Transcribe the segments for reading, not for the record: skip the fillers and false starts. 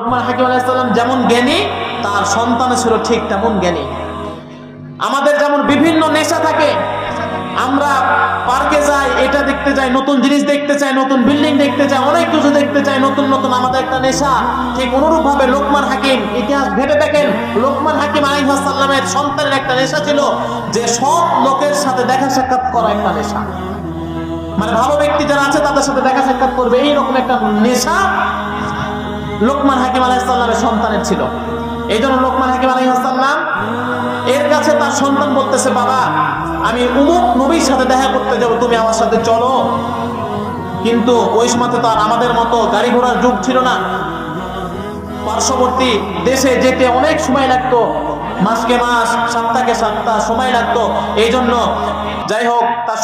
লোকমান হাকিম আলাইহিস সালাম যেমন জ্ঞানী, তার সন্তান ছিল ঠিক তেমন জ্ঞানী। আমাদের যেমন বিভিন্ন নেশা থাকে, আমরা পার্কে যাই, এটা দেখতে যাই, নতুন জিনিস দেখতে চাই, নতুন বিল্ডিং দেখতে চাই, অনেক কিছু দেখতে চাই, নতুন নতুন আমাদের একটা নেশা। ঠিক অনুরূপ ভাবে লোকমান হাকিম, ইতিহাস ভেবে দেখেন, লোকমান হাকিম আলাইহিস সালামের সন্তানের একটা নেশা ছিল যে সব লোকের সাথে দেখা সাক্ষাৎ করা একটা নেশা, মানে ভালো ব্যক্তি যারা আছে তাদের সাথে দেখা সাক্ষাৎ করবে, এইরকম একটা নেশা লোকমান হাকিম আলাইহিস সালামের সন্তানের ছিল। এই জন্য লোকমান হাকিম আলাইহিস সালাম এর কাছে তার সন্তান বলতেছে, বাবা আমি অমুক নবীর সাথে দেখা করতে যাব, তুমি আমার সাথে চলো। কিন্তু ওই সময় তো আর আমাদের মতো গাড়ি ঘোড়ার যুগ ছিল না, পার্শ্ববর্তী দেশে যেতে অনেক সময় লাগতো, মাসকে মাস, সপ্তাহকে সপ্তাহ সময় লাগতো। এই জন্য যাই হোক, তার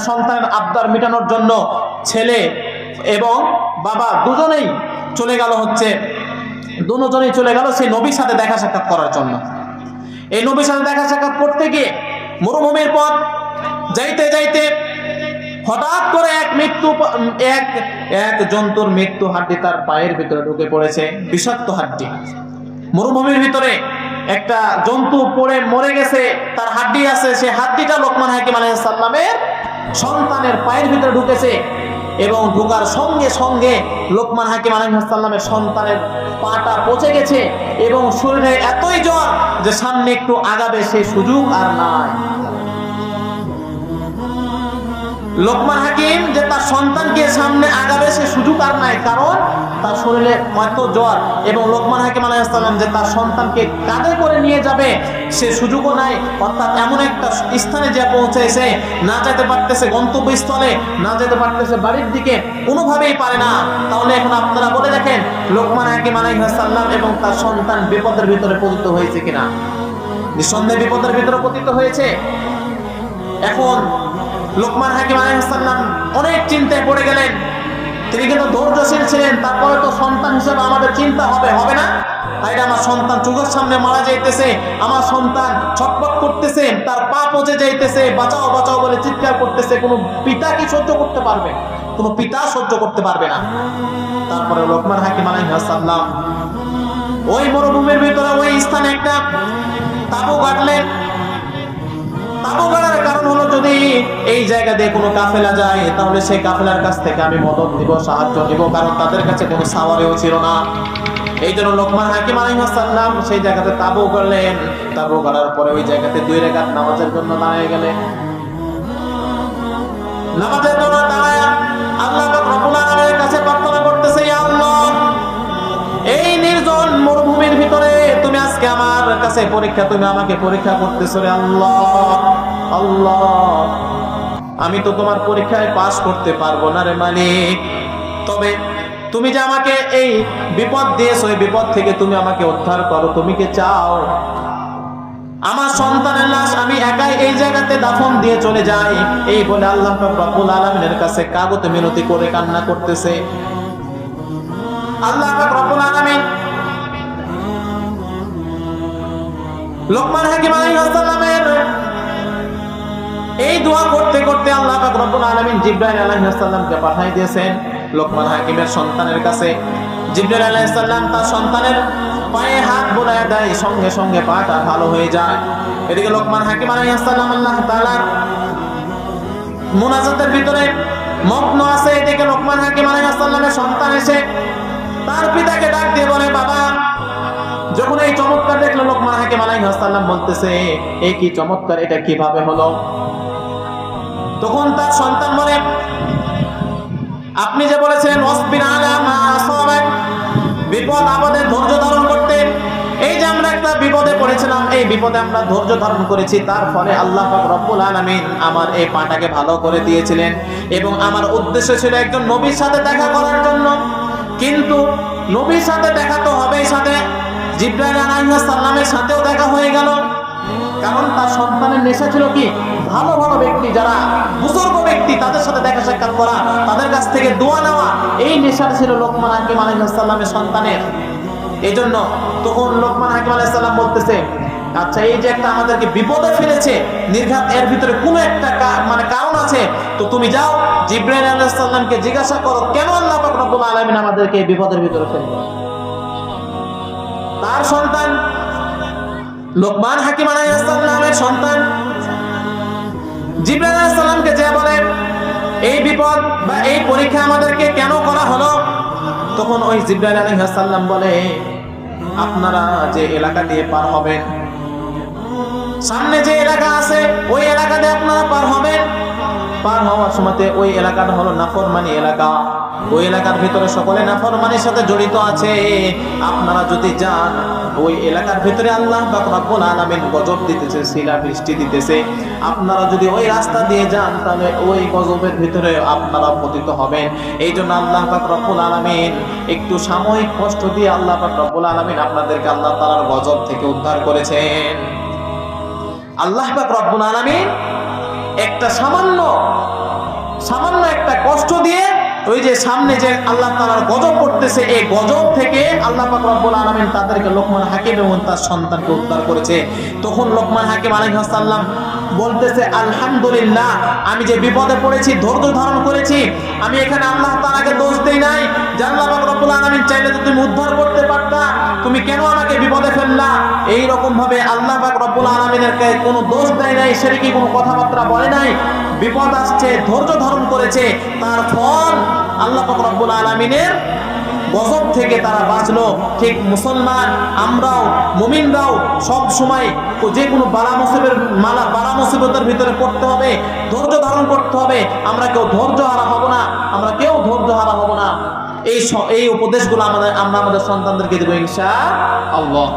সন্তানের আবদার মেটানোর জন্য ছেলে এবং বাবা দুজনেই চলে গেল সেই নবীর সাথে দেখা সাক্ষাৎ করার জন্য। এই নবীর সাথে দেখা সাক্ষাৎ করতে গিয়ে মরুভূমির পথ যাইতে যাইতে হঠাৎ করে এক জন্তুর মৃত্যু হাড্ডি তার পায়ের ভিতরে ঢুকে পড়েছে, বিষাক্ত হাড্ডি। মরুভূমির ভিতরে একটা জন্তু পড়ে মরে গেছে, তার হাড্ডি আছে, সেই হাড্ডিটা লোকমান হাকিম আলাইহিস সালামের সন্তানের পায়ের ভিতরে ঢুকেছে এবং ঢোকার সঙ্গে সঙ্গে লোকমান হাকিম আলাইহিস সালামের সন্তানের পাটা পচে গেছে এবং শরীরে এতই জ্বর যে সামনে একটু আগাবে সে সুযোগ আর নাই। লোকমান হাকিম যে তার সন্তানকে সামনে আগাবে সে সুযোগ আর নাই, কারণ তার শরীরে এত জ্বর, এবং লোকমান হাকিম আলাইহিস সালাম যে তার সন্তানকে কাঁধে করে নিয়ে যাবে সে সুযোগও নাই। অর্থাৎ এমন একটা স্থানে যে পৌঁছেছে, না যেতে পারতেছে গন্তব্যস্থলে, না যেতে পারতেছে বাড়ির দিকে, কোনোভাবেই পারে না। তাহলে এখন আপনারা বলে দেখেন লোকমান হাকিম আলাইহিস সালাম এবং তার সন্তান বিপদের ভিতরে পতিত হয়েছে কিনা? নিঃসন্দেহে বিপদের ভিতরে পতিত হয়েছে। এখন লোকমান হাকিম আলাইহিস সালাম অনেক চিন্তায় পড়ে গেলেন। তিনি কিন্তু ধৈর্যশীল ছিলেন, তারপরে তো সন্তান হিসেবে আমাদের চিন্তা হবে না? তাইলে আমার সন্তান চোখের সামনে মারা যাইতেছে, আমার সন্তান ছটফট করতেছে, তার পা পচে যাইতেছে, বাঁচাও বাঁচাও বলে চিৎকার করতেছে। কোনো পিতা কি সহ্য করতে পারবে? কোনো পিতা সহ্য করতে পারবে না। তারপরে লোকমান হাকিম আলাইহিস সালাম ওই মরুভূমির ভিতরে ওই স্থানে একটা তাঁবু গাড়লেন। তাঁবু গাড়ার কারণ হলো, যদি এই জায়গা দিয়ে কোনো কাফেলা যায় তাহলে সেই কাফেলার কাছ থেকে আমি মদদ দিব, সাহায্য দিব, কারণ তাদের কাছে কোনো সাওয়ারিও ছিল না। এই জন্য লোকমান হাকিম আলাইহিস সালাম সেই জায়গাতে তাঁবু গাড়লেন। তাঁবু গাড়ার পরে ওই জায়গাতে 2 রাকাত নামাজের জন্য দাঁড়িয়ে গেলেন। নামাজের জন্য দাঁড়ায়া আল্লাহ পাক রব্বুল আলামিনের কাছে প্রার্থনা করতেছে, ইয়া আল্লাহ, এই নির্জন মরুভূমির ভিতরে তুমি আজকে আমার কাছে তুমি আমাকে পরীক্ষা করতেছো রে আল্লাহ। আল্লাহ, আমি তো তোমার পরীক্ষায় পাস করতে পারবো না রে মালিক, তবে তুমি যে আমাকে এই বিপদ দিয়েছো, এই বিপদ থেকে তুমি আমাকে উদ্ধার করো, তুমি কি চাও আমার সন্তানের লাশ আমি একাই এই জায়গাতে দাফন দিয়ে চলে যাই? এই বলে আল্লাহ পাক রব্বুল আলামিনের কাছে কাগজে মিনতি করে কান্না করতেছে। আল্লাহ পাক রব্বুল আলামিন লোকমান হাকিম আলাইহিস সালামের এই দোয়া করতে করতে আল্লাহ পাক রব্বুল আলামিন জিবরাইল আলাইহিস সালামকে পাঠিয়ে দিয়েছেন লোকমান হাকিমের সন্তানের কাছে। জিবরাইল আলাইহিস সালাম তার সন্তানের পায়ে হাত বুলায় দেয়, সঙ্গে সঙ্গে পাটা ভালো হয়ে যায়। এদিকে লোকমান হাকিম আলাইহিস সালাম আল্লাহ তাআলার মুনাজাতের ভিতরে মগ্ন আছে। এদিকে লোকমান হাকিম আলাইহিস সালামের সন্তান এসে তার পিতাকে ডাক দিয়ে বলে, বাবা। যখন এই চমৎকার দেখলো লোকমান হাকিম আলাইহিস সালাম বলতেছে, এই কি চমৎকার, এটা কিভাবে হলো? তখন তার সন্তান বলে, আপনি যে বলেছেন ওয়াসবির আলা মা আসাবাক, বিপদ আপদে ধৈর্য ধারণ করতে, এই যে আমরা একটা বিপদে পড়েছিলাম, এই বিপদে আমরা ধৈর্য ধারণ করেছি, তার ফলে আল্লাহ পাক রব্বুল আলামিন আমার এই পাটাকে ভালো করে দিয়েছিলেন এবং আমার উদ্দেশ্য ছিল একজন নবীর সাথে দেখা করার জন্য। কিন্তু নবীর সাথে দেখা তো হবেই, সাথে জিবরাইল আলাইহিস সালামের সাথেও দেখা হয়ে গেল, কারণ তার সন্তানের নেশা ছিল কি, ভালো ভালো ব্যক্তি যারা বুজুর্গ ব্যক্তি তাদের সাথে দেখা সাক্ষাৎ করা, তাদের কাছ থেকে দোয়া নেওয়া, এই নেশা ছিল লোকমান হাকিম আলাইহিস সালামের সন্তানের। এই জন্য তখন লোকমান হাকিম আলাইহিস সালাম বলতেছে, আচ্ছা এই যে একটা আমাদেরকে বিপদে ফেলেছে নির্ঘাত, এর ভিতরে কোনো একটা কারণ আছে, তো তুমি যাও জিবরাইল আলাইহিস সালামকে জিজ্ঞাসা করো কেন আল্লাহ পাক রব্বুল আলামিন আমাদেরকে এই বিপদের ভিতরে ফেললো। কার সন্তান? লোকমান হাকিম আলাইহিস সালামের সন্তান। জিবরাইল আলাইহিস সালামকে যে বলে এই বিপদ বা এই পরীক্ষা আমাদেরকে কেন করা হলো, তখন ওই জিবরাইল আলাইহিস সালাম বলে আপনারা যে এলাকা দিয়ে পার হবেন, সামনে যে এলাকা আছে ওই এলাকা দিয়ে আপনারা পার হবেন। পার হওয়ার সময়তে ওই এলাকাটা হলো নাফরমানি এলাকা, ওই এলাকার ভিতরে সকলে নাফরমানির সাথে জড়িত আছে। আপনারা যদি যান ওই এলাকার ভিতরে আল্লাহ পাক রব্বুল আলামিন গজব দিতেছে, শিলা বৃষ্টি দিতেছে। আপনারা যদি ওই রাস্তা দিয়ে যান তাহলে ওই গজবের ভিতরে আপনারা পতিত হবেন। এই জন্য আল্লাহ পাক রব্বুল আলামিন একটু সাময়িক কষ্ট দিয়ে আল্লাহ পাক রব্বুল আলামিন আপনাদেরকে আল্লাহ তাআলার গজব থেকে উদ্ধার করেছেন। আল্লাহ পাক রব্বুল আলামিন একটা সামান্য একটা কষ্ট দিয়ে ওই যে সামনে যে আল্লাহ তাআলার গজব পড়তেছে, এই গজব থেকে আল্লাহ পাক রব্বুল আলামিন তাদেরকে লোকমান হাকিম এবং তার সন্তানকে উদ্ধার করেছে। তখন লোকমান হাকিম আলাইহিস সালাম বলতেছে আলহামদুলিল্লাহ, আমি যে বিপদে পড়েছি ধৈর্য ধারণ করেছি, আমি এখানে আল্লাহ তাআলাকে দোষ দেই নাই যে আল্লাহ পাক রব্বুল আলামিন চাইলে তো তুমি উদ্ধার করতে পারতা, তুমি কেন আমাকে বিপদে ফেললা। এই রকম ভাবে আল্লাহ পাক রব্বুল আলামিনের কোনো দোষ দেয় নাই, শিরকি কোনো কথাবার্তা বলে নাই। বিপদ আসছে ধৈর্য ধারণ করেছে, তার ফল আল্লাহ পাক রব্বুল আলামিনের গজব থেকে তারা বাঁচলো। ঠিক মুসলমান আমরাও মুমিনরাও সব সময় যে কোনো বালা মুসিবতের ভিতরে পড়তে হবে, ধৈর্য ধারণ করতে হবে। আমরা কেউ ধৈর্য হারা হব না, এই উপদেশগুলো আমরা আমাদের সন্তানদেরকে দেবো ইনশাআল্লাহ।